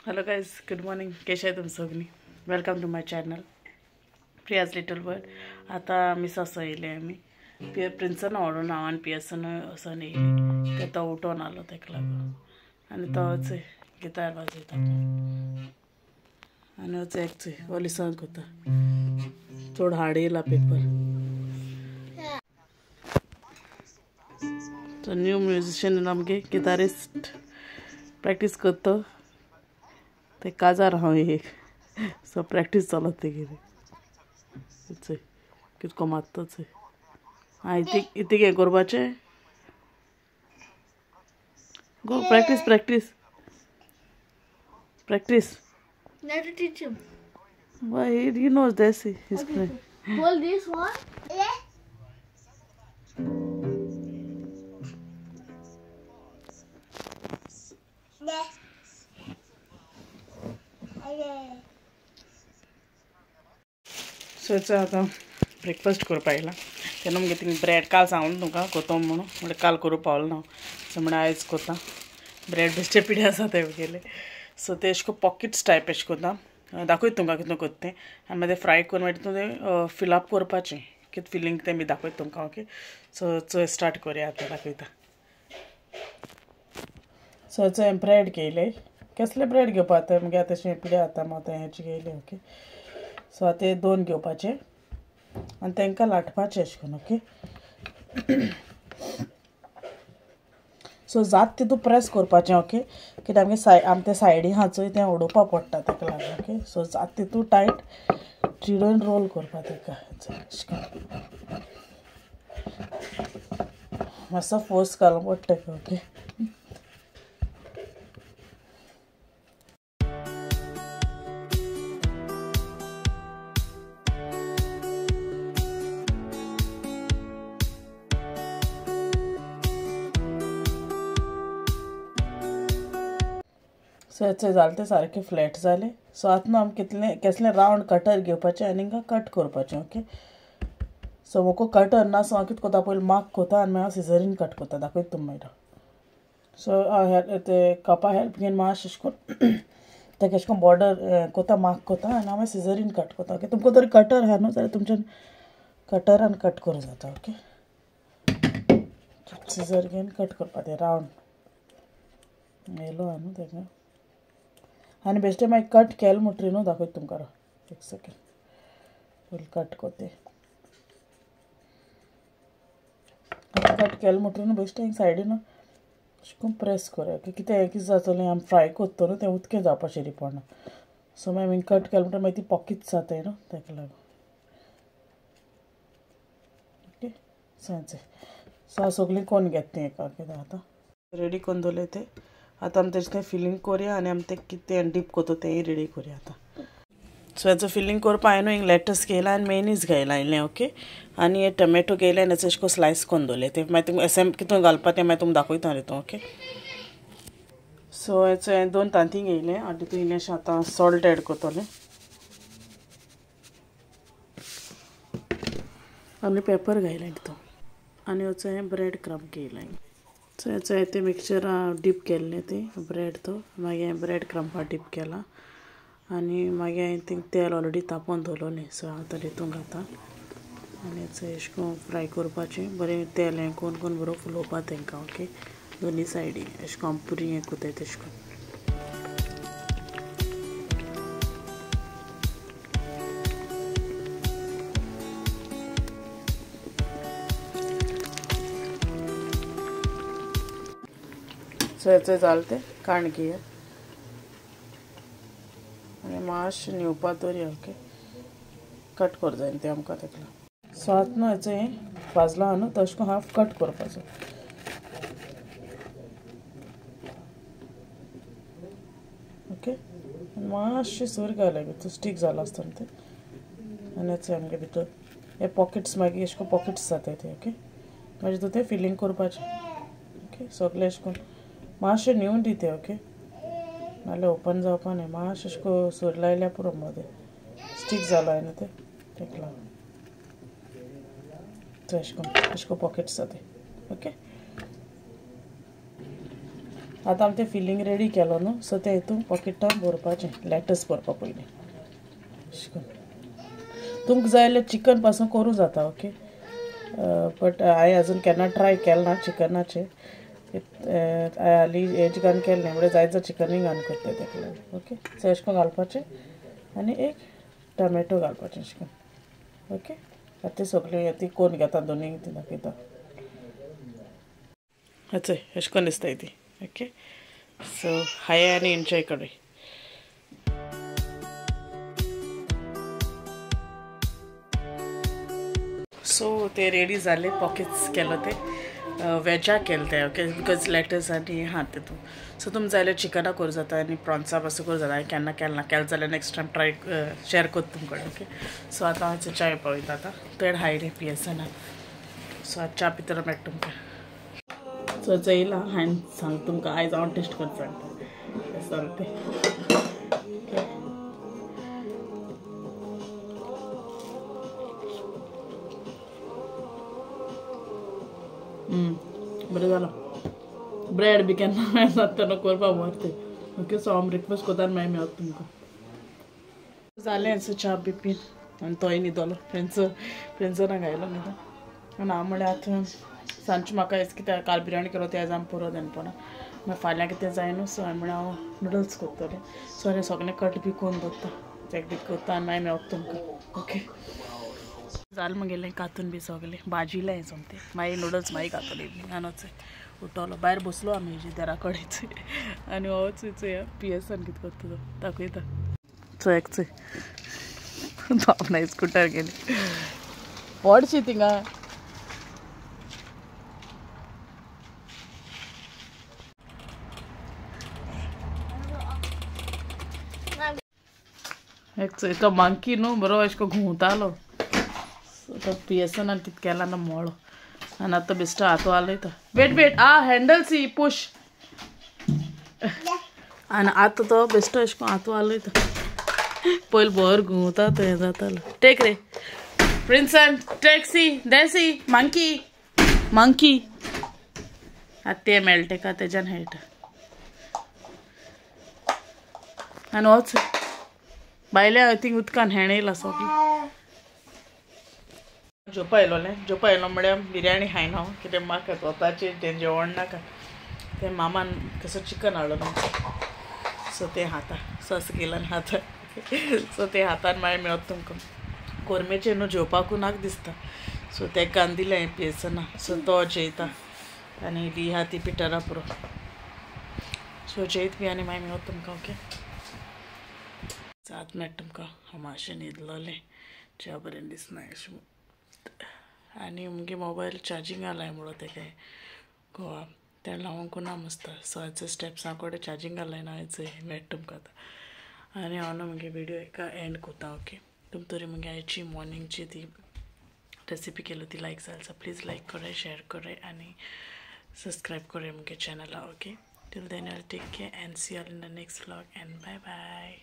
Hello guys, good morning. कशे आहे तुम्ही सगळी? Welcome to my channel Priya's little world. आता मी सस येयले आम्ही प्रिन्सन ओडून हांव पियसन वसन येयली ते तो उठोन आलो तेका लागून आनी तोच गिटार वाजयता आनी वच एक चोय लिसन कोता चड हार्ड येयला पेपर. तो न्यू म्युजिशियन आमगे गिटारिस्ट प्रॅक्टीस करता ते काजार हांव एक सो प्रॅक्टीस चलत तेगेली चोय कितको मात्ता चोय हां इतीक हें करपाचें गो practice practice practice. Now to teach him. Why he knows this he's playing. Hold this one. Yeah. So आता ब्रेकफास्ट करपा येयला तेन्ना मुगे थिंग ब्रेड काल सांगून तुमकां कोतो म्हणून म्हणजे काल करूं पावलो ना सो म्हण आयज कोता ब्रेड बेश्टे पिडे आसा ते गेले सो ते एशको पॉकेट्स टायप एश कोता दाखयत तुमकां कितें कोत्ता तें आनी मागीर फ्राय करून मागीर तें फिलअप करपाचें कितें फिलींग तें बी दाखयत तुमकां. ओके सो चोय स्टार्ट करुया आतां दाखयता. सो चोय ब्रेड घेयले कसले ब्रेड घेवपा आतां मुगे आतां अशें पिडे आतां आतां हेचे घेयले. ओके सो आतां हे 2 घेवपाचे आनी तांकां लाटपाचें अशें करून. ओके सो जात तितू प्रेस करपाचें. ओके कित्याक आमगे ते सायडी आहा चोय तें उडोवपा पडटा ताका लागून. ओके सो जात तितू टायट चिडून रोल करपा ताका अशें करून मातसो फोर्स घालूं पडटा ताका. ओके सो हेचे जालें ते सारके फ्लॅट जाले. सो आतां न्हू आमी कसलें रावंड कटर घेवपाचें आनी हिंगा कट करपाचें. ओके सो मोको कटर ना सो हांव कितें कोता पयलीं मार्क कोता आनी मागीर हांव सिजरीन कट कोता दाखयता तुमकां मागीर. सो हांव ते कपा हेल्प घेवन मातशें अशें करून ताका अशें करून बॉर्डर कोता मार्क कोता आनी हांव मागीर सिजरीन कट कोता. ओके तुमकां जर कटर आहा न्हू जाल्यार तुमच्यान कटरान कट करूं जाता. ओके सिजर घेवन कट करपा तें रावंड येयलो आहा न्हू ताका आनी बेश्टें मागीर कट केलें म्हणटरी न्हू दाखयता तुमकां. एक सेकेंड पयलीं कट कोते कट केलें म्हणटरी न्हू बेश्टें सायडीन अशें करून प्रेस कोरया. ओके कितें जातलें आमी फ्राय कोत्ता न्हू तें उदकें जावपा शिरी पडना. सो मागीर कट केलें म्हणटरी मागीर ती पॉकेट्स जाताय न्हू ताका लागून. ओके सो हांव सगळीं कोन्न घेता तें एका कितें आतां रेडी करून दवरलें तें आतां आमी तेजें तें फिलींग कोरया आनी आमी तें कितें डीप कोता तेंय रेडी कोरया आतां. सो हेचो फिलींग करपा हांवें हिंग लेटस घेयला आनी मेनीज घायला इल्लें. ओके आनी हे टोमॅटो घेयले आनी हेचो अशें स्लायस करून दवरले ते मागीर तुमकां एसें कितें घालपा तें मागीर तुमकां दाखयता हितून. ओके सो हेचो हांवें 2 तांतीं घेयले आनी तितून इल्लेंशें आतां सॉल्ट एड कोतलें आनी पेपर घायला तितून आनी हेचो हांवें ब्रेड क्रम्ब घेयला. सो हेचो हांवें तें मिक्सचर डीप केल्लें तें ब्रेड तो मागीर हांवें ब्रेड क्रम्पा डीप केला आनी मागीर हांवें थिंग तेल ऑलरेडी तापोवन दवरलेलें. सो हांव आतां हितून घालता आनी हेचो अशें करून फ्राय करपाचें बरें तेल हें कोन्न कोन्न बरो फुलोवपा तांकां. ओके दोनी सायडी अशें करून पुरी हें कोताय तशें करून. सो हेचें जालें तें काण घेया आनी मातशें न्हिवपा दवरया. ओके कट कर जाय तें आमकां ताका लागून. सो आतां न्हू हेचो हें भाजलो आहा न्हू तो अशें करून हाफ कट करपाचो. ओके आनी मातशें सर घालया भितर स्टीक जालो आसता न्हू तें आनी हेचो आमगे भितर हे पॉकेट्स मागीर अशें करून पॉकेट्स जाताय ते. ओके मागीर तितून तें फिलींग करपाचें. ओके सगळें अशें करून मातशें न्हिवून दी तें. ओके नाल्यार ओपन जावपा न्हय मातशें अशें करून सर लायल्यार पुरो मदें स्टीक जालाय न्हू तें ताका लागून अशें करून पॉकेट्स जाताय. ओके आतां आमी तें फिलींग रेडी केलो न्हू सो तें हितून पॉकेटान भरपाचें लेटस भरपा पयलीं अशें करून तुमकां जाय जाल्यार चिकन पासून करूं जाता ओके बट हांवें आजून केन्ना ट्राय केलें ना चिकनाचें हालीं हेजें घालून केल्लें म्हणजे जायचं चिकनूय घालून करता तेका लागून ओके सो अशें करून घालपाचें आनी एक टमॅटो घालपाचें अशें करून ओके आतां ती सगळी ती कोण घेता दोनीय ती दाखयता चय अशें करून दिसता ती ओके सो हाय आनी एन्जॉय करूं सो ते रेडी जाले पॉकेट्स केलो ते वेजा केले ते ओके बिकॉज लेटस आनी हां तितून सो तुमकां जाय जाल्यार चिकना करूं जाता आनी प्रॉन्सा पासून करूं जाता हांवें केन्ना केलें ना केलें जाल्यार नेक्स्ट टायम ट्राय शेअर करता तुमकडे ओके सो आतां हांव चाय पळयता आतां थंय हाय रे पियेसना सो आतां च्या पितर मेळटा तुमकां सो चयला हांवें सांग तुमकां आयज हांव टेस्ट करता सांगता सांगते बरें जालां ब्रेड बी केन्ना मेळना तेन्ना करपा बरें ओके सो हांव ब्रेकफास्ट कोत्ता आनी मागीर मेळटा तुमकां जालें सो च्या बी पीन आनी तोय न्हिदलो फ्रेंड्सांक आयलो न्हिदो आनी हांव म्हणलें आतां सांजचें म्हाका हें कितें काल बिरयानी केलो तें आम पुरो दनपणां मागीर फाल्यां कितें जाय न्हू सो हांवें म्हणलें हांव नुडल्स करतलें सो हांवें सगळें कट बी करून दवरता चॅक बी करता आनी मागीर मेळटा तुमकां ओके जालें म्हगेलें कातून बी सगलें भाजिलें हें सोमतें मागीर नुडल्स मागीर घातलें इवनिंगानूच उठलो भायर बसलो आमी हेजी देरा कडेच आनी हो चोय पियेसान कितें करता तो दाखयता चोय चोय आपणा स्कुटर गेली व्हडशी थिंगा चोय तो मंकी न्हू बरो अशें करून घुंवतालो तो पियेसनान कितें केला ना मोळो आनी आतां बेश्टो हातो हालयता वेट हँडल सी पुश आनी आतां तो बेश्टो अशें करून हातो हालयता पयलीं भर घुंवता तो हें जातालो टेक रे प्रिन्सन टेक सी देसी मंकी आतां तें मेळटा तेका तेज्यान हेळटा आनी होच भायल्या आय थिंक उदकान हेण येयला सगळें जोपा येयलो म्हळ्यार बिरयानी खायना हांव कित्याक म्हाका स्वताचें तें जेवण नाका तें मामान कसो चिकन हाडलो सो तें खाता सॉस केलान खाता सो तें हातान मागीर मेळत तुमकां कोरमेचें न्हू जेवपाकू नाका दिसता सो तेका कांदिलें हांवें पियेसना सो तो जेयता आनी ली आहा ती पिटरा पुरो सो जेयत बी आनी मागीर मेळत तुमकां ओके सात मेळटा तुमकां हांव मातशें न्हिदलोलें च्या बरें दिसना अशें आनी मुगे मोबायल चार्जिंगा लाय म्हणून तेका गोवा तें लावंक ना मसता सो हाचे स्टेप्सां कडेन चार्जिंगा लायना हांवें मेळटा तुमकां आतां आनी हांव न्हू मुगे विडियो एका एंड कोता ओके तुम तरी मुगे आयची मॉर्निंगची ती रेसिपी केली ती लायक जाल्या प्लीज लायक करे शेअर करे आनी सब्सक्रायब करे मुगे चॅनला okay till then I take care and see all in the next vlog and bye bye